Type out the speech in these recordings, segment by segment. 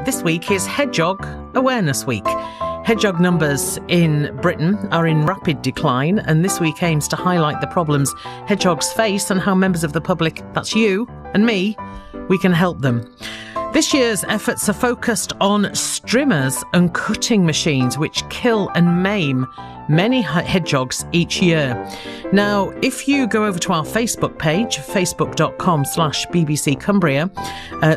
This week is Hedgehog Awareness Week. Hedgehog numbers in Britain are in rapid decline, and this week aims to highlight the problems hedgehogs face and how members of the public, that's you and me, we can help them. This year's efforts are focused on strimmers and cutting machines which kill and maim many hedgehogs each year. Now, if you go over to our Facebook page, facebook.com/BBC Cumbria,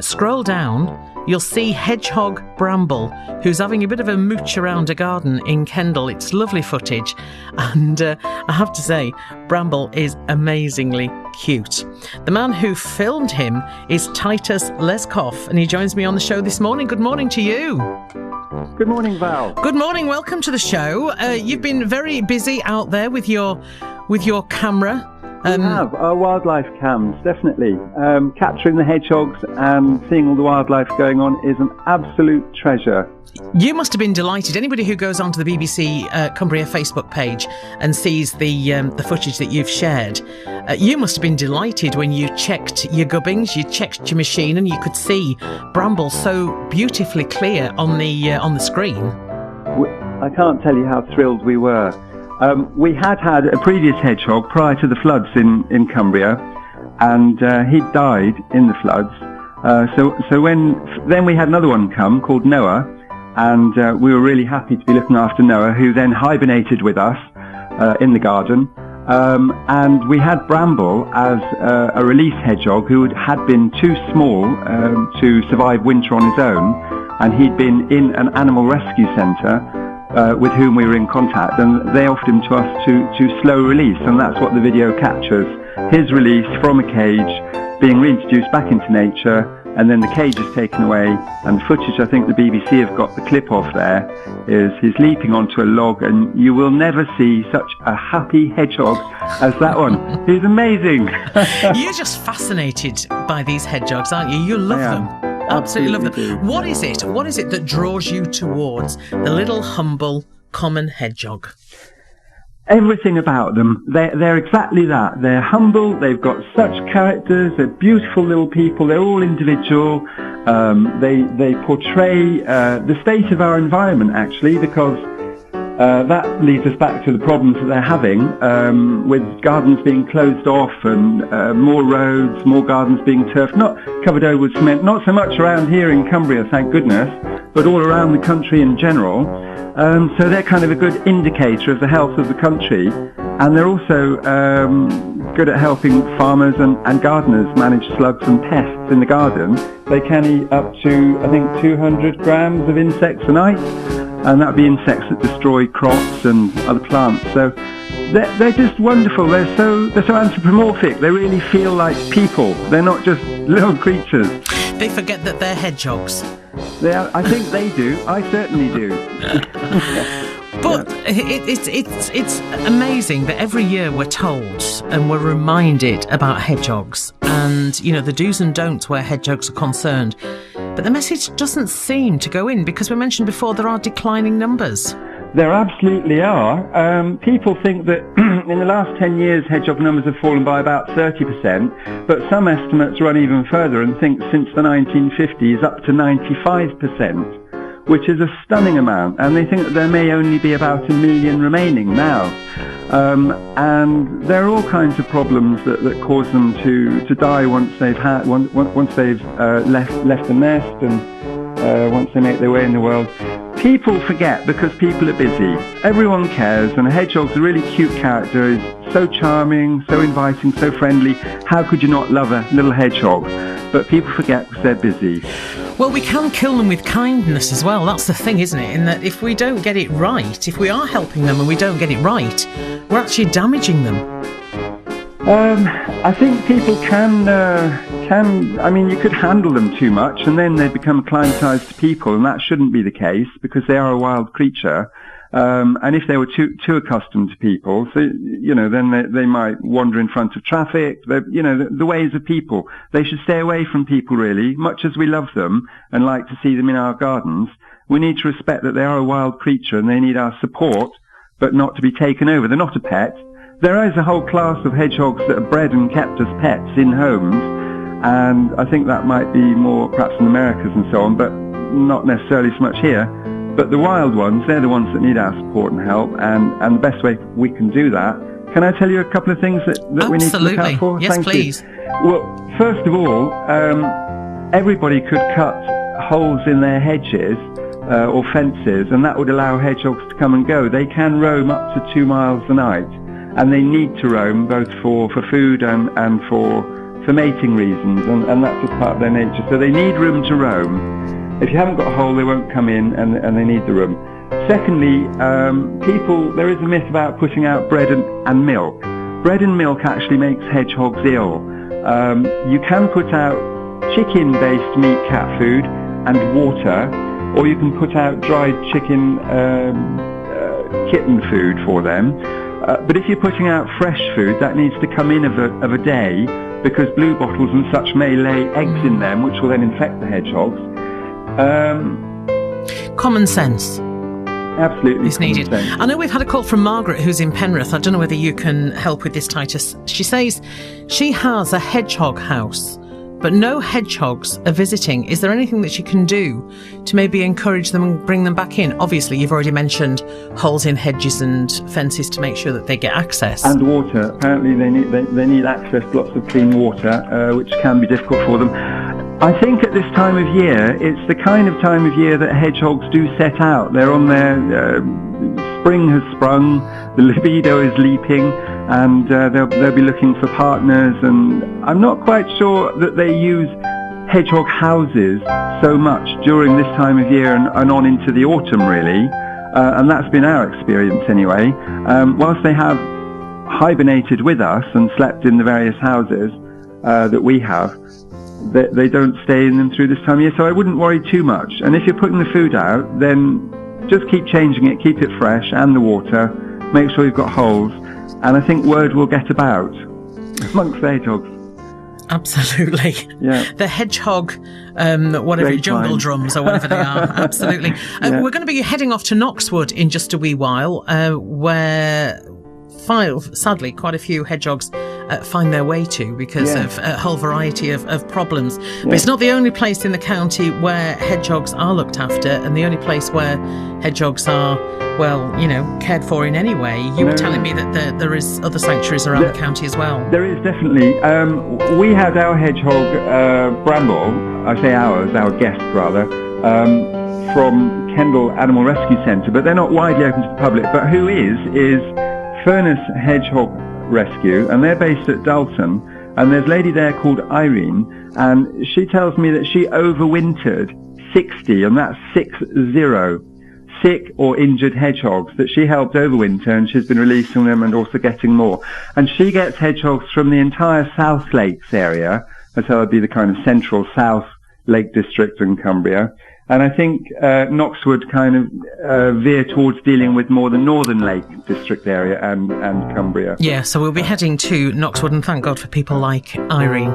scroll down, you'll see Hedgehog Bramble, who's having a bit of a mooch around a garden in Kendal. It's lovely footage, and I have to say, Bramble is amazingly cute. The man who filmed him is Titus L, and he joins me on the show this morning. Good morning to you. Good morning, Val. Good morning, welcome to the show. You've been very busy out there with your camera. We have our wildlife cams, definitely. Capturing the hedgehogs and seeing all the wildlife going on is an absolute treasure. You must have been delighted. Anybody who goes onto the BBC Cumbria Facebook page and sees the footage that you've shared, you must have been delighted when you checked your gubbins, you checked your machine, and you could see Bramble so beautifully clear on the screen. I can't tell you how thrilled we were. We had a previous hedgehog prior to the floods in Cumbria, and he died in the floods. So then we had another one come called Noah, and we were really happy to be looking after Noah, who then hibernated with us in the garden. And we had Bramble as a release hedgehog who had been too small to survive winter on his own, and he'd been in an animal rescue centre with whom we were in contact, and they offered him to us to slow release, and that's what the video captures. His release from a cage, being reintroduced back into nature, and then the cage is taken away, and the footage I think the BBC have got the clip of there is he's leaping onto a log, and you will never see such a happy hedgehog as that one. He's amazing. You're just fascinated by these hedgehogs, aren't you? You love them. Absolutely love them. What is it? What is it that draws you towards the little humble common hedgehog? Everything about them. They're exactly that. They're humble. They've got such characters. They're beautiful little people. They're all individual. They portray the state of our environment, actually, because that leads us back to the problems that they're having with gardens being closed off and more roads, more gardens being turfed, not covered over with cement, not so much around here in Cumbria, thank goodness, but all around the country in general. So they're kind of a good indicator of the health of the country, and they're also good at helping farmers and gardeners manage slugs and pests in the garden. They can eat up to, I think, 200 grams of insects a night, and that would be insects that destroy crops and other plants. So they're just wonderful. They're so anthropomorphic. They really feel like people. They're not just little creatures. They forget that they're hedgehogs. I think they do. I certainly do. But it's amazing that every year we're told and we're reminded about hedgehogs and, you know, the do's and don'ts where hedgehogs are concerned. But the message doesn't seem to go in because we mentioned before there are declining numbers. There absolutely are. People think that in the last 10 years hedgehog numbers have fallen by about 30%, but some estimates run even further and think since the 1950s up to 95%, which is a stunning amount. And they think that there may only be about 1 million remaining now. And there are all kinds of problems that cause them to die once they've left the nest and once they make their way in the world. People forget because people are busy. Everyone cares, and a hedgehog's a really cute character. He's so charming, so inviting, so friendly. How could you not love a little hedgehog? But people forget because they're busy. Well, we can kill them with kindness as well. That's the thing, isn't it? In that if we don't get it right, if we are helping them and we don't get it right, we're actually damaging them. I think people can, I mean, you could handle them too much and then they become acclimatized to people, and that shouldn't be the case because they are a wild creature. And if they were too accustomed to people, so, you know, then they might wander in front of traffic. You know, the ways of people. They should stay away from people, really. Much as we love them and like to see them in our gardens, we need to respect that they are a wild creature and they need our support, but not to be taken over. They're not a pet. There is a whole class of hedgehogs that are bred and kept as pets in homes, and I think that might be more perhaps in Americas and so on, but not necessarily so much here. But the wild ones, they're the ones that need our support and help, and the best way we can do that. Can I tell you a couple of things that we need to look out for? Yes, Thank please. you. Well, first of all, everybody could cut holes in their hedges or fences, and that would allow hedgehogs to come and go. They can roam up to 2 miles a night, and they need to roam both for food and for mating reasons, and that's just part of their nature. So they need room to roam. If you haven't got a hole, they won't come in, and they need the room. Secondly, there is a myth about putting out bread and milk. Bread and milk actually makes hedgehogs ill. You can put out chicken-based meat cat food and water, or you can put out dried chicken kitten food for them. But if you're putting out fresh food, that needs to come in of a day, because blue bottles and such may lay eggs in them, which will then infect the hedgehogs. Common sense. Absolutely. Is needed. I know we've had a call from Margaret, who's in Penrith. I don't know whether you can help with this, Titus. She says she has a hedgehog house, but no hedgehogs are visiting. Is there anything that she can do to maybe encourage them and bring them back in? Obviously, you've already mentioned holes in hedges and fences to make sure that they get access. And water. Apparently they need access to lots of clean water, which can be difficult for them. I think at this time of year, it's the kind of time of year that hedgehogs do set out. They're on their, spring has sprung, the libido is leaping, and they'll be looking for partners. And I'm not quite sure that they use hedgehog houses so much during this time of year and on into the autumn, really. And that's been our experience anyway. Whilst they have hibernated with us and slept in the various houses that we have, they don't stay in them through this time of year, so I wouldn't worry too much. And if you're putting the food out, then just keep changing it, keep it fresh, and the water. Make sure you've got holes, and I think word will get about amongst the hedgehogs. Absolutely. Yeah. The hedgehog, jungle drums or whatever they are. Absolutely. We're going to be heading off to Knoxwood in just a wee while, where sadly quite a few hedgehogs find their way to because of a whole variety of problems. But it's not the only place in the county where hedgehogs are looked after, and the only place where hedgehogs are, cared for in any way. You were telling me that there is other sanctuaries around the county as well. There is, definitely. We had our Hedgehog Bramble, I say ours, our guest rather, from Kendal Animal Rescue Centre, but they're not widely open to the public. But who is Furness Hedgehog Rescue, and they're based at Dalton, and there's a lady there called Irene, and she tells me that she overwintered 60, and that's 60, sick or injured hedgehogs that she helped overwinter, and she's been releasing them and also getting more. And she gets hedgehogs from the entire South Lakes area, so that would be the kind of central South Lake District in Cumbria. And I think Knoxwood kind of veer towards dealing with more the Northern Lake District area and Cumbria. Yeah, so we'll be heading to Knoxwood, and thank God for people like Irene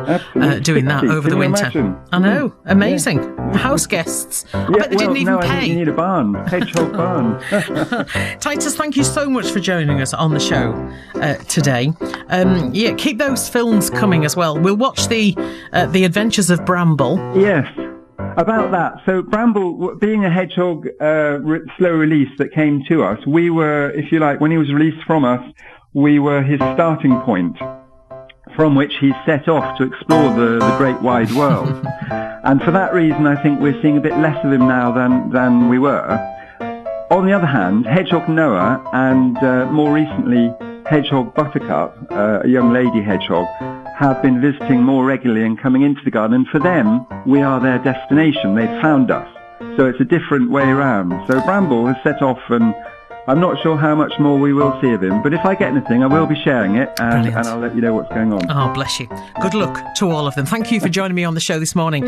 doing that over the winter. Imagine? I know, amazing. Yeah. House guests. I bet they didn't even pay. I think you need a barn, hedgehog barn. Titus, thank you so much for joining us on the show today. Keep those films coming as well. We'll watch the Adventures of Bramble. Yes. About that, so Bramble, being a hedgehog slow release that came to us, we were, if you like, when he was released from us, we were his starting point from which he set off to explore the great wide world. And for that reason, I think we're seeing a bit less of him now than we were. On the other hand, Hedgehog Noah and more recently Hedgehog Buttercup, a young lady hedgehog, have been visiting more regularly and coming into the garden, and for them, we are their destination. They've found us. So it's a different way around. So Bramble has set off, and I'm not sure how much more we will see of him, but if I get anything, I will be sharing it, and I'll let you know what's going on. Oh, bless you. Good luck to all of them. Thank you for joining me on the show this morning.